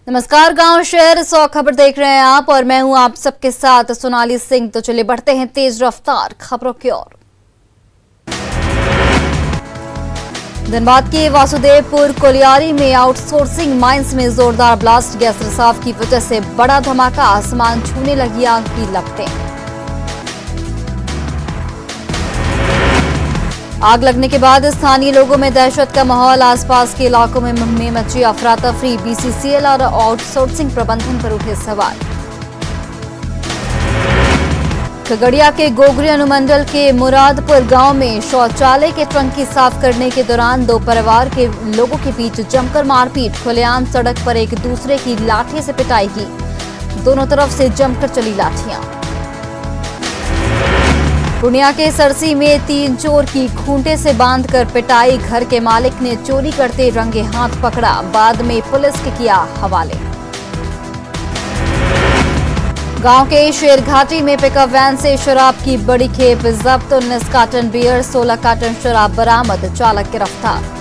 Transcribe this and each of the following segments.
नमस्कार, गांव शहर 100 खबर देख रहे हैं आप और मैं हूं आप सबके साथ सोनाली सिंह। तो चलिए बढ़ते हैं तेज रफ्तार खबरों की ओर। धनबाद के वासुदेवपुर कोलियारी में आउटसोर्सिंग माइंस में जोरदार ब्लास्ट, गैस रिसाव की वजह से बड़ा धमाका, आसमान छूने लगी आग की लपटें। आग लगने के बाद स्थानीय लोगों में दहशत का माहौल, आसपास के इलाकों में मची अफरा तफरी, बीसीसीएल और आउटसोर्सिंग प्रबंधन पर उठे सवाल। खगड़िया के गोगरी अनुमंडल के मुरादपुर गांव में शौचालय के टंकी साफ करने के दौरान दो परिवार के लोगों के बीच जमकर मारपीट, खुलेआम सड़क पर एक दूसरे की लाठी से पिटाई की, दोनों तरफ से जमकर चली लाठियां। पूर्णिया के सरसी में 3 चोर की खूंटे से बांधकर पिटाई, घर के मालिक ने चोरी करते रंगे हाथ पकड़ा, बाद में पुलिस के किया हवाले। गांव के शेरघाटी में पिकअप वैन से शराब की बड़ी खेप जब्त, 19 कार्टन बियर, 16 कार्टन शराब बरामद, चालक गिरफ्तार।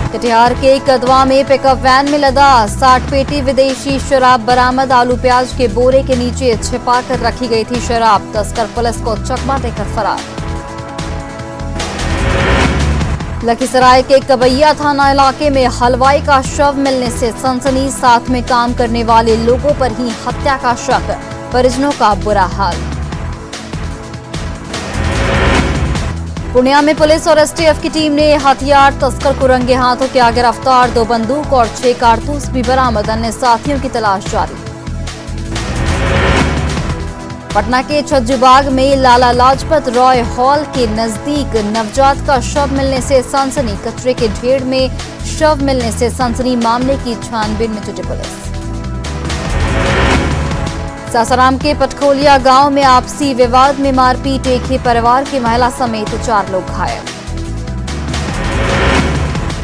कटिहार के कदवा में पिकअप वैन में लदा 60 पेटी विदेशी शराब बरामद, आलू प्याज के बोरे के नीचे छिपाकर रखी गई थी शराब, तस्कर पुलिस को चकमा देकर फरार। लखीसराय के कबैया थाना इलाके में हलवाई का शव मिलने से सनसनी, साथ में काम करने वाले लोगों पर ही हत्या का शक, परिजनों का बुरा हाल। पूर्णिया में पुलिस और एसटीएफ की टीम ने हथियार तस्कर को रंगे हाथों किया गिरफ्तार, 2 बंदूक और 6 कारतूस भी बरामद, अन्य साथियों की तलाश जारी। पटना के छज्जूबाग में लाला लाजपत राय हॉल के नजदीक नवजात का शव मिलने से सनसनी, कचरे के ढेर में शव मिलने से सनसनी, मामले की छानबीन में जुटी पुलिस। सासाराम के पटखोलिया गांव में आपसी विवाद में मारपीट, एक ही परिवार की महिला समेत 4 लोग घायल।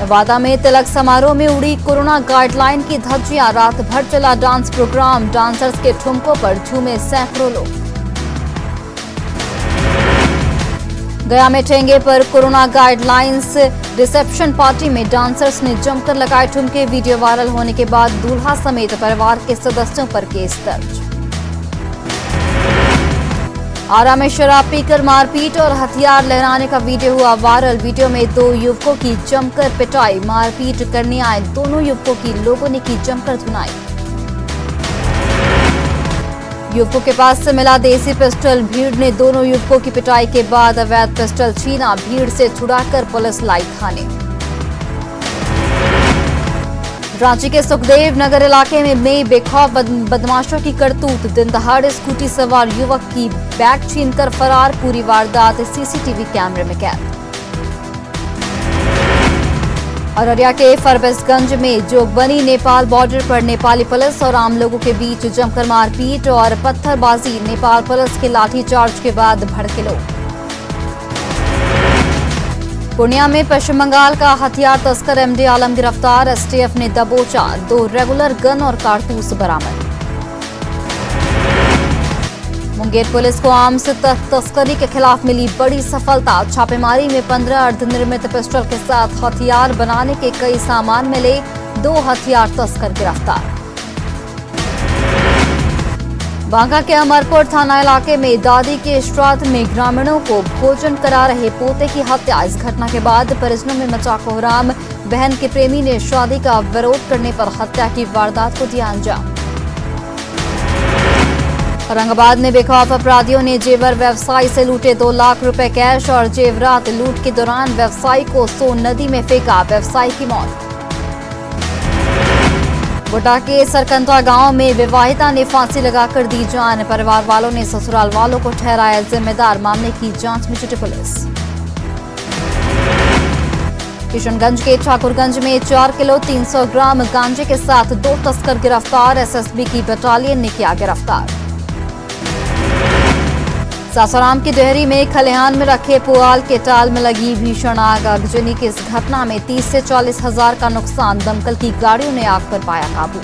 नवादा में तिलक समारोह में उड़ी कोरोना गाइडलाइन की धज्जियां, रात भर चला डांस प्रोग्राम, डांसर्स के ठुमकों पर झूमे सैकड़ों लोग। गया में ठेंगे पर कोरोना गाइडलाइंस, रिसेप्शन पार्टी में डांसर्स ने जमकर लगाए ठुमके, वीडियो वायरल होने के बाद दूल्हा समेत परिवार के सदस्यों पर केस दर्ज। आरा में शराब पीकर मारपीट और हथियार लहराने का वीडियो हुआ वायरल, वीडियो में 2 युवकों की जमकर पिटाई, मारपीट करने आए दोनों युवकों की लोगों ने की जमकर धुनाई। युवकों के पास से मिला देसी पिस्टल, भीड़ ने दोनों युवकों की पिटाई के बाद अवैध पिस्टल छीना, भीड़ से छुड़ाकर पुलिस लाई थाने। रांची के सुखदेव नगर इलाके में बेखौफ बदमाशों की करतूत, दिन दहाड़े स्कूटी सवार युवक की बैग छीनकर फरार, पूरी वारदात सीसीटीवी कैमरे में कैद। अररिया के फरबेसगंज में जो बनी नेपाल बॉर्डर पर नेपाली पुलिस और आम लोगों के बीच जमकर मारपीट और पत्थरबाजी, नेपाल पुलिस के लाठीचार्ज के बाद भड़के लोग। पूर्णिया में पश्चिम बंगाल का हथियार तस्कर एमडी आलम गिरफ्तार, एसटीएफ ने दबोचा, 2 रेगुलर गन और कारतूस बरामद। मुंगेर पुलिस को आर्म्स तस्करी के खिलाफ मिली बड़ी सफलता, छापेमारी में 15 अर्धनिर्मित पिस्टल के साथ हथियार बनाने के कई सामान मिले, 2 हथियार तस्कर गिरफ्तार। बांका के अमरपुर थाना इलाके में दादी के श्राद्ध में ग्रामीणों को भोजन करा रहे पोते की हत्या, इस घटना के बाद परिजनों में मचा कोहराम, बहन के प्रेमी ने शादी का विरोध करने पर हत्या की वारदात को दिया अंजाम। औरंगाबाद में बेखौफ अपराधियों ने जेवर व्यवसायी से लूटे 2 लाख रुपए कैश और जेवरात, लूट के दौरान व्यवसायी को सोन नदी में फेंका, व्यवसायी की मौत। गोटा के सरकंता गांव में विवाहिता ने फांसी लगाकर दी जान, परिवार वालों ने ससुराल वालों को ठहराया जिम्मेदार, मामले की जांच में जुटी पुलिस। किशनगंज के ठाकुरगंज में 4 किलो 300 ग्राम गांजे के साथ 2 तस्कर गिरफ्तार, एसएसबी की बटालियन ने किया गिरफ्तार। सासाराम की डेहरी में खलिहान में रखे पुआल के टाल में लगी भीषण आग, आगजनी की इस घटना में 30 से 40 हजार का नुकसान, दमकल की गाड़ियों ने आग पर पाया काबू।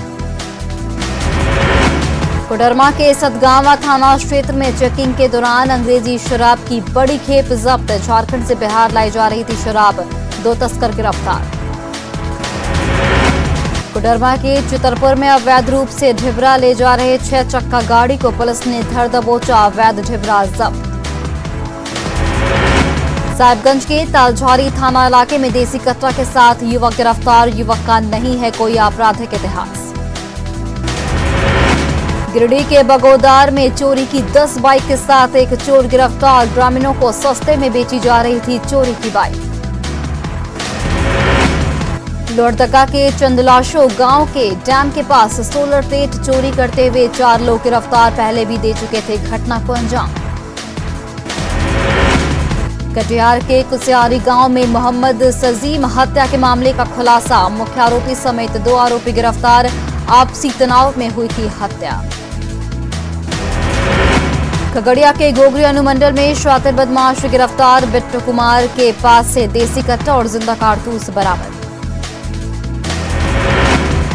कोडरमा के सतगावा थाना क्षेत्र में चेकिंग के दौरान अंग्रेजी शराब की बड़ी खेप जब्त, झारखंड से बिहार लाई जा रही थी शराब, 2 तस्कर गिरफ्तार। कोडरमा के चितरपुर में अवैध रूप से ढिबरा ले जा रहे 6 चक्का गाड़ी को पुलिस ने धर दबोचा, अवैध ढिबरा जब्त। साहिबगंज के तालझारी थाना इलाके में देसी कट्टा के साथ युवक गिरफ्तार, युवक का नहीं है कोई आपराधिक इतिहास। गिरिडीह के बगोदार में चोरी की 10 बाइक के साथ एक चोर गिरफ्तार, ग्रामीणों को सस्ते में बेची जा रही थी चोरी की बाइक। लोहरदगा के चंदलाशो गांव के डैम के पास सोलर प्लेट चोरी करते हुए 4 लोग गिरफ्तार, पहले भी दे चुके थे घटना को अंजाम। कटिहार के कुसियारी गांव में मोहम्मद सजीम हत्या के मामले का खुलासा, मुख्य आरोपी समेत 2 आरोपी गिरफ्तार, आपसी तनाव में हुई थी हत्या। खगड़िया के गोगरी अनुमंडल में शातिर बदमाश गिरफ्तार, बिट्टू कुमार के पास से देसी कट्टा और जिंदा कारतूस बरामद।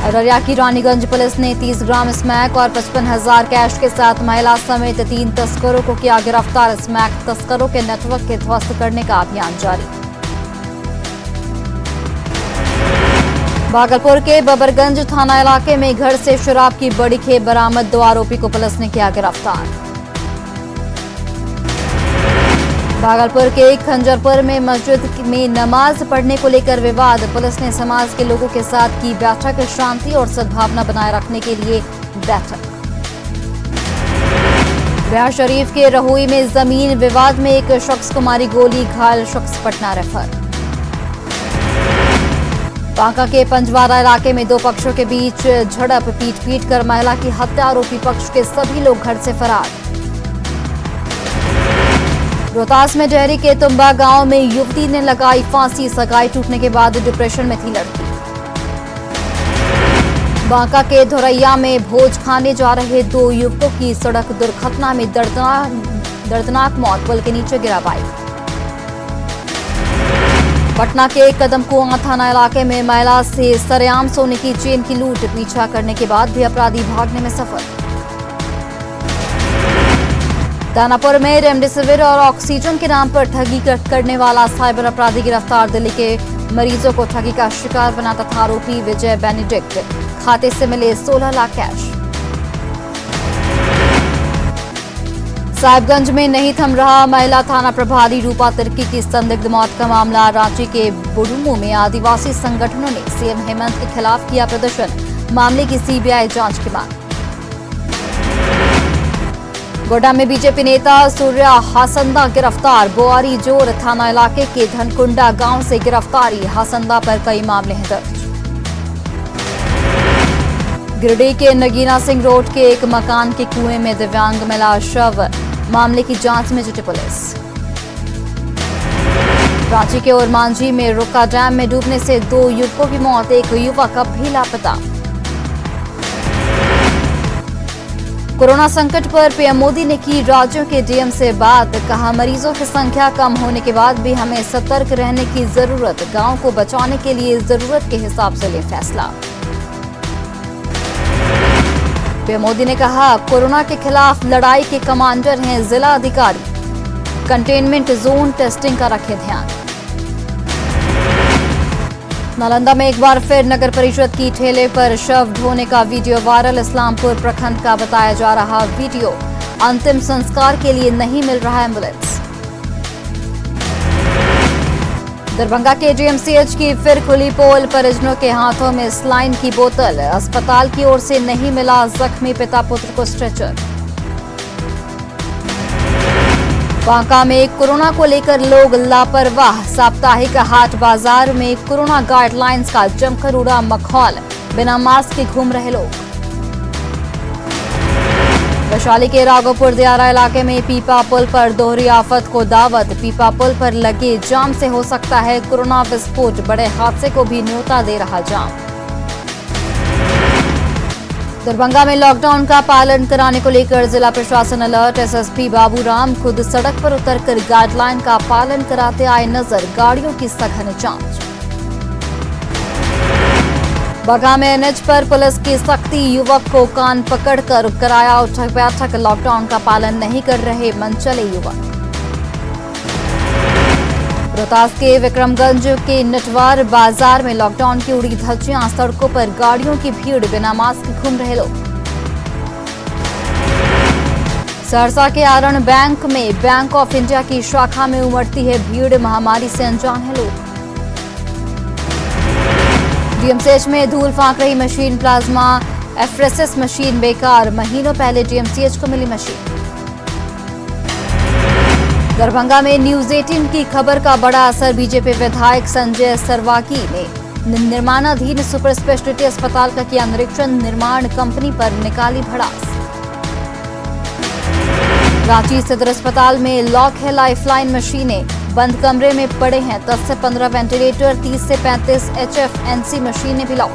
अररिया की रानीगंज पुलिस ने 30 ग्राम स्मैक और 55,000 कैश के साथ महिला समेत 3 तस्करों को किया गिरफ्तार, स्मैक तस्करों के नेटवर्क के ध्वस्त करने का अभियान जारी। भागलपुर के बबरगंज थाना इलाके में घर से शराब की बड़ी खेप बरामद, 2 आरोपी को पुलिस ने किया गिरफ्तार। भागलपुर के खंजरपुर में मस्जिद में नमाज पढ़ने को लेकर विवाद, पुलिस ने समाज के लोगों के साथ की बैठक, शांति और सद्भावना बनाए रखने के लिए बैठक। बिहार शरीफ के रहुई में जमीन विवाद में एक शख्स को मारी गोली, घायल शख्स पटना रेफर। बांका के पंजवारा इलाके में 2 पक्षों के बीच झड़प, पीट कर महिला की हत्या, आरोपी पक्ष के सभी लोग घर से फरार। रोहतास में डेहरी के तुम्बा गांव में युवती ने लगाई फांसी, सगाई टूटने के बाद डिप्रेशन में थी लड़की। बांका के धोरैया में भोज खाने जा रहे 2 युवकों की सड़क दुर्घटना में दर्दनाक मौत, पुल के नीचे गिरा बाइक। पटना के कदमकुआं थाना इलाके में महिला से सरेआम सोने की चेन की लूट, पीछा करने के बाद भी अपराधी भागने में सफल। दानापुर में रेमडेसिविर और ऑक्सीजन के नाम पर ठगी करने वाला साइबर अपराधी गिरफ्तार, दिल्ली के मरीजों को ठगी का शिकार बनाता था आरोपी विजय बेनेडिक्ट, खाते से मिले 16 लाख कैश। साहिबगंज में नहीं थम रहा महिला थाना प्रभारी रूपा तिर्की की संदिग्ध मौत का मामला, रांची के बुढ़ुमू में आदिवासी संगठनों ने सीएम हेमंत के खिलाफ किया प्रदर्शन, मामले की सीबीआई जांच की मांग। गोड्डा में बीजेपी नेता सूर्या हासंदा गिरफ्तार, बोआरी जोर थाना इलाके के धनकुंडा गांव से गिरफ्तारी, हासंदा पर कई मामले हैं दर्ज। गिरिडीह के नगीना सिंह रोड के एक मकान के कुएं में दिव्यांग मिला शव, मामले की जांच में जुटी पुलिस। रांची के ओरमांझी में रुक्का डैम में डूबने से 2 युवकों की मौत, एक युवक अब भी लापता। कोरोना संकट पर पीएम मोदी ने की राज्यों के डीएम से बात, कहा मरीजों की संख्या कम होने के बाद भी हमें सतर्क रहने की जरूरत, गांव को बचाने के लिए जरूरत के हिसाब से ले फैसला। पीएम मोदी ने कहा कोरोना के खिलाफ लड़ाई के कमांडर हैं जिला अधिकारी, कंटेनमेंट जोन टेस्टिंग का रखें ध्यान। नालंदा में एक बार फिर नगर परिषद की ठेले पर शव ढोने का वीडियो वायरल, इस्लामपुर प्रखंड का बताया जा रहा वीडियो, अंतिम संस्कार के लिए नहीं मिल रहा एम्बुलेंस। दरभंगा के डीएमसीएच की फिर खुली पोल, परिजनों के हाथों में स्लाइन की बोतल, अस्पताल की ओर से नहीं मिला जख्मी पिता पुत्र को स्ट्रेचर। बांका में कोरोना को लेकर लोग लापरवाह, साप्ताहिक हाट बाजार में कोरोना गाइडलाइंस का जमकर उड़ा मखौल, बिना मास्क के घूम रहे लोग। वैशाली के राघोपुर दियारा इलाके में पीपा पुल पर दोहरी आफत को दावत, पीपा पुल पर लगे जाम से हो सकता है कोरोना विस्फोट, बड़े हादसे को भी न्योता दे रहा जाम। दरभंगा में लॉकडाउन का पालन कराने को लेकर जिला प्रशासन अलर्ट, एसएसपी बाबूराम खुद सड़क पर उतरकर गाइडलाइन का पालन कराते आए नजर, गाड़ियों की सघन जांच। बगहा में एनएच पर पुलिस की सख्ती, युवक को कान पकड़कर कराया उठक बैठक, लॉकडाउन का पालन नहीं कर रहे मनचले युवक। रोहतास के विक्रमगंज के नटवार बाजार में लॉकडाउन की उड़ी धज्जियां, सड़कों पर गाड़ियों की भीड़, बिना मास्क घूम रहे लोग। सहरसा के आरण बैंक में बैंक ऑफ इंडिया की शाखा में उमड़ती है भीड़, महामारी से अनजान है लोग। डीएमसीएच में धूल फांक रही मशीन, प्लाज्मा एफरेसिस मशीन बेकार, महीनों पहले डीएमसीएच को मिली मशीन। दरभंगा में न्यूज 18 की खबर का बड़ा असर, बीजेपी विधायक संजय सरवाकी ने निर्माणाधीन सुपर स्पेशलिटी अस्पताल का किया निरीक्षण, निर्माण कंपनी पर निकाली भड़ास। रांची सदर अस्पताल में लॉक है लाइफलाइन मशीनें, बंद कमरे में पड़े हैं 10 से 15 वेंटिलेटर, 30 से 35 HFNC मशीनें भी लॉक।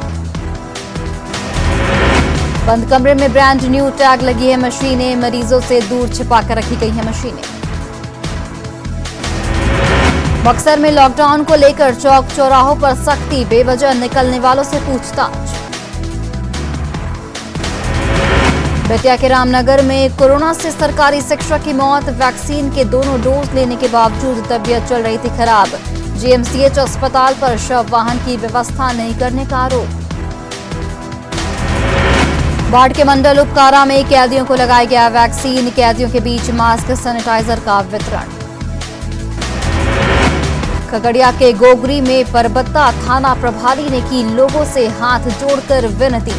बंद कमरे में ब्रांड न्यू टैग लगी है मशीनें, मरीजों से दूर छिपाकर रखी गई है मशीनें। बक्सर में लॉकडाउन को लेकर चौक चौराहों पर सख्ती, बेवजह निकलने वालों से पूछताछ। बेतिया के रामनगर में कोरोना से सरकारी शिक्षक की मौत, वैक्सीन के दोनों डोज लेने के बावजूद तबीयत चल रही थी खराब। जीएमसीएच अस्पताल पर शव वाहन की व्यवस्था नहीं करने का आरोप। बाढ़ के मंडल उपकारा में कैदियों को लगाया गया वैक्सीन, कैदियों के बीच मास्क सैनिटाइजर का वितरण। खगड़िया के गोगरी में परबत्ता थाना प्रभारी ने की लोगों से हाथ जोड़कर विनती,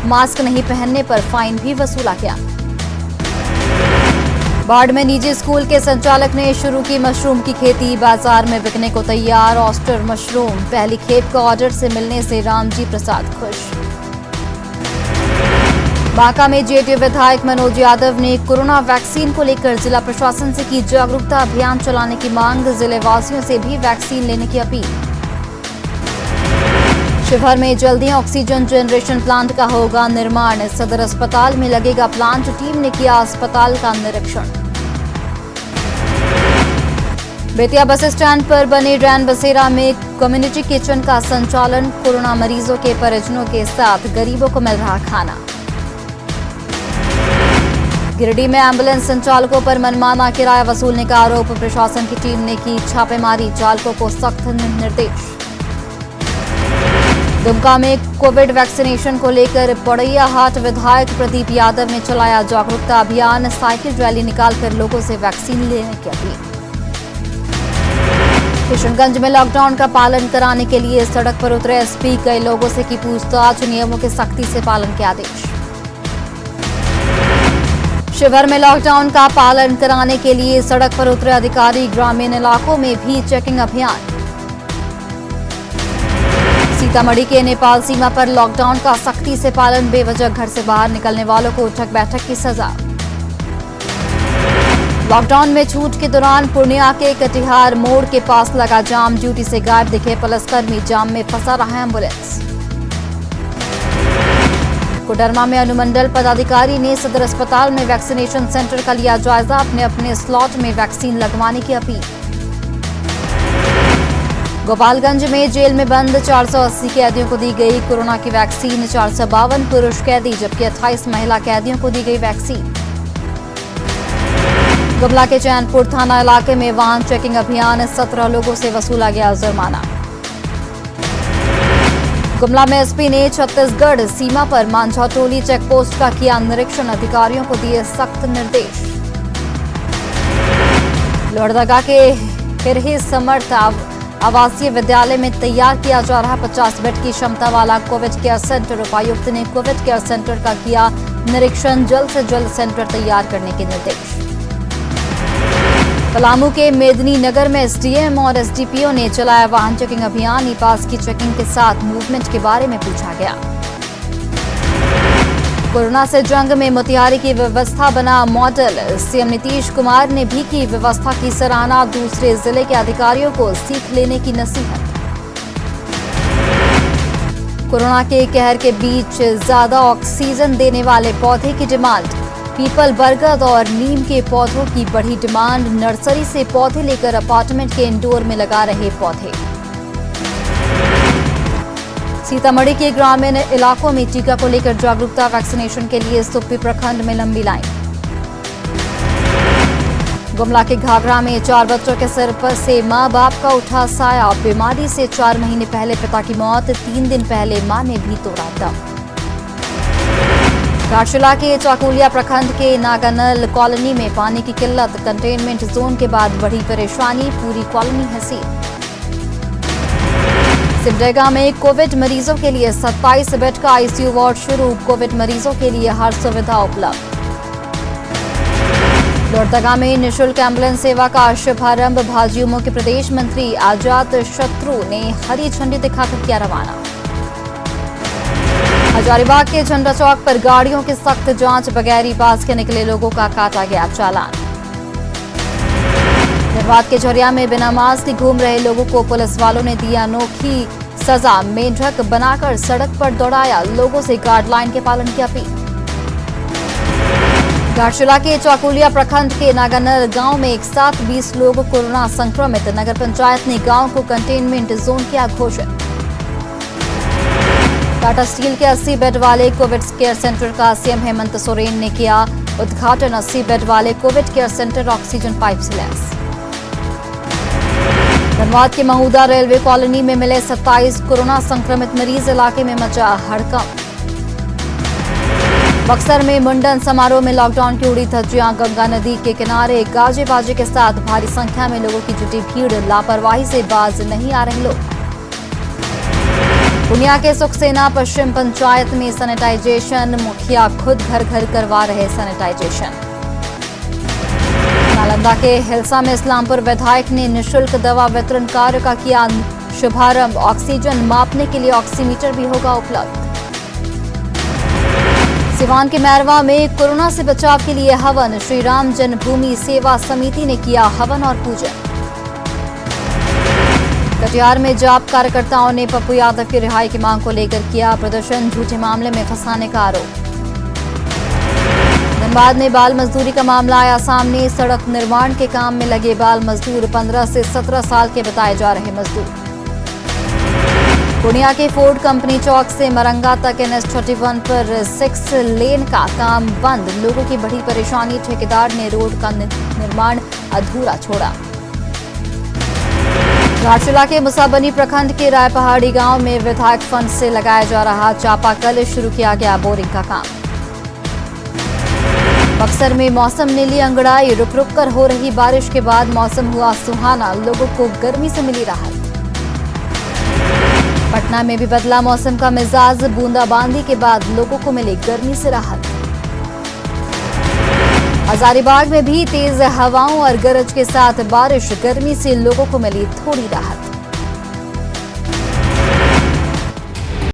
मास्क नहीं पहनने पर फाइन भी वसूला गया। बाढ़ में निजी स्कूल के संचालक ने शुरू की मशरूम की खेती, बाजार में बिकने को तैयार ऑस्टर मशरूम, पहली खेप का ऑर्डर से मिलने से रामजी प्रसाद खुश। बांका में जेडीयू विधायक मनोज यादव ने कोरोना वैक्सीन को लेकर जिला प्रशासन से की जागरूकता अभियान चलाने की मांग, जिले वासियों से भी वैक्सीन लेने की अपील। शिवहर में जल्दी ऑक्सीजन जनरेशन प्लांट का होगा निर्माण, सदर अस्पताल में लगेगा प्लांट, टीम ने किया अस्पताल का निरीक्षण। बेतिया बस स्टैंड पर बने रैन बसेरा में कम्युनिटी किचन का संचालन, कोरोना मरीजों के परिजनों के साथ गरीबों को मिल रहा खाना। गिरिडीह में एम्बुलेंस संचालकों पर मनमाना किराया वसूलने का आरोप, प्रशासन की टीम ने की छापेमारी, चालकों को सख्त निर्देश। दुमका में कोविड वैक्सीनेशन को लेकर पड़ैयाहाट विधायक प्रदीप यादव ने चलाया जागरूकता अभियान, साइकिल रैली निकालकर लोगों से वैक्सीन लेने की अपील। किशनगंज में लॉकडाउन का पालन कराने के लिए सड़क पर उतरे एसपी, कई लोगों से की पूछताछ, नियमों के सख्ती से पालन के आदेश। शिवहर में लॉकडाउन का पालन कराने के लिए सड़क पर उतरे अधिकारी, ग्रामीण इलाकों में भी चेकिंग अभियान। सीतामढ़ी के नेपाल सीमा पर लॉकडाउन का सख्ती से पालन, बेवजह घर से बाहर निकलने वालों को उठक बैठक की सजा। लॉकडाउन में छूट के दौरान पूर्णिया के कटिहार मोड़ के पास लगा जाम, ड्यूटी से गायब दिखे पुलिसकर्मी, जाम में फंसा रहा एम्बुलेंस। कोडरमा में अनुमंडल पदाधिकारी ने सदर अस्पताल में वैक्सीनेशन सेंटर का लिया जायजा, अपने अपने स्लॉट में वैक्सीन लगवाने की अपील। गोपालगंज में जेल में बंद 480 कैदियों को दी गई कोरोना की वैक्सीन, 452 पुरुष कैदी जबकि 28 महिला कैदियों को दी गई वैक्सीन। गुमला के चैनपुर थाना इलाके में वाहन चेकिंग अभियान, 17 लोगों से वसूला गया जुर्माना। गुमला में एसपी ने छत्तीसगढ़ सीमा पर मांझाटोली चेकपोस्ट का किया निरीक्षण, अधिकारियों को दिए सख्त निर्देश। लोहरदगा के हिरही समर्थ आवासीय विद्यालय में तैयार किया जा रहा 50 बेड की क्षमता वाला कोविड केयर सेंटर, उपायुक्त ने कोविड केयर सेंटर का किया निरीक्षण, जल्द से जल्द सेंटर तैयार करने के निर्देश। पलामू के मेदिनी नगर में एसडीएम और एसडीपीओ ने चलाया वाहन चेकिंग अभियान, ई पास की चेकिंग के साथ मूवमेंट के बारे में पूछा गया। कोरोना से जंग में मोतिहारी की व्यवस्था बना मॉडल, सीएम नीतीश कुमार ने भी की व्यवस्था की सराहना, दूसरे जिले के अधिकारियों को सीख लेने की नसीहत। कोरोना के कहर के बीच ज्यादा ऑक्सीजन देने वाले पौधे की डिमांड, पीपल, बरगद और नीम के पौधों की बढ़ी डिमांड, नर्सरी से पौधे लेकर अपार्टमेंट के इंडोर में लगा रहे पौधे। सीतामढ़ी के ग्रामीण इलाकों में टीका को लेकर जागरूकता, वैक्सीनेशन के लिए सुप्पी प्रखंड में लंबी लाइन। गुमला के घाघरा में 4 बच्चों के सिर पर से मां बाप का उठा साया। बीमारी से 4 महीने पहले पिता की मौत, 3 दिन पहले मां ने भी तोड़ा दम। घाटशिला के चाकुलिया प्रखंड के नागानल कॉलोनी में पानी की किल्लत, कंटेनमेंट जोन के बाद बढ़ी परेशानी, पूरी कॉलोनी है सील। सिमडेगा में कोविड मरीजों के लिए 27 बेड का आईसीयू वार्ड शुरू, कोविड मरीजों के लिए हर सुविधा उपलब्ध। लोहरदगा में निःशुल्क एम्बुलेंस सेवा का शुभारंभ, भाजयुमो के प्रदेश मंत्री आजाद शत्रु ने हरी झंडी दिखाकर किया रवाना। हजारीबाग के झंडा चौक पर गाड़ियों की सख्त जांच, बगैर ई पास के निकले लोगों का काटा गया चालान। धनबाद के झरिया में बिना मास्क घूम रहे लोगों को पुलिस वालों ने दी अनोखी सजा, मेंढक बनाकर सड़क पर दौड़ाया, लोगों से गाइडलाइन के पालन की अपील। घाटशिला के चाकुलिया प्रखंड के नागानल गांव में एक साथ 20 लोग कोरोना संक्रमित, नगर पंचायत ने गांव को कंटेनमेंट जोन किया घोषित। टाटा स्टील के 80 बेड वाले कोविड केयर सेंटर का सीएम हेमंत सोरेन ने किया उद्घाटन। 80 बेड वाले Covid care centre oxygen pipe से लैस। धनबाद के महूदा रेलवे कॉलोनी में मिले 27 कोरोना संक्रमित मरीज, इलाके में मचा हड़कंप। बक्सर में मुंडन समारोह में लॉकडाउन की उड़ी धज्जियां, गंगा नदी के किनारे गाजे बाजे के साथ भारी संख्या में लोगों की जुटी भीड़, लापरवाही से बाज नहीं आ रहे लोग। पुनिया के सुखसेना पश्चिम पंचायत में सैनिटाइजेशन, मुखिया खुद घर घर करवा रहे सैनिटाइजेशन। नालंदा के हिलसा में इस्लामपुर विधायक ने निःशुल्क दवा वितरण कार्य का किया शुभारंभ, ऑक्सीजन मापने के लिए ऑक्सीमीटर भी होगा उपलब्ध। सिवान के मैरवा में कोरोना से बचाव के लिए हवन, श्री राम जन्मभूमि सेवा समिति ने किया हवन और पूजन। कटिहार में जाप कार्यकर्ताओं ने पप्पू यादव की रिहाई की मांग को लेकर किया प्रदर्शन, झूठे मामले में फंसाने का आरोप। धनबाद में बाल मजदूरी का मामला आया सामने, सड़क निर्माण के काम में लगे बाल मजदूर 15 से 17 साल के बताए जा रहे मजदूर। पुनिया के फोर्ड कंपनी चौक से मरंगा तक NH31 पर 6 लेन का काम बंद, लोगों की बड़ी परेशानी, ठेकेदार ने रोड का निर्माण अधूरा छोड़ा। घाटशिला के मुसाबनी प्रखंड के राय पहाड़ी गांव में विधायक फंड से लगाया जा रहा चापाकल, शुरू किया गया बोरिंग का काम। बक्सर में मौसम ने ली अंगड़ाई, रुक रुक कर हो रही बारिश के बाद मौसम हुआ सुहाना, लोगों को गर्मी से मिली राहत। पटना में भी बदला मौसम का मिजाज, बूंदाबांदी के बाद लोगों को मिली गर्मी से राहत। हजारीबाग में भी तेज हवाओं और गरज के साथ बारिश, गर्मी से लोगों को मिली थोड़ी राहत।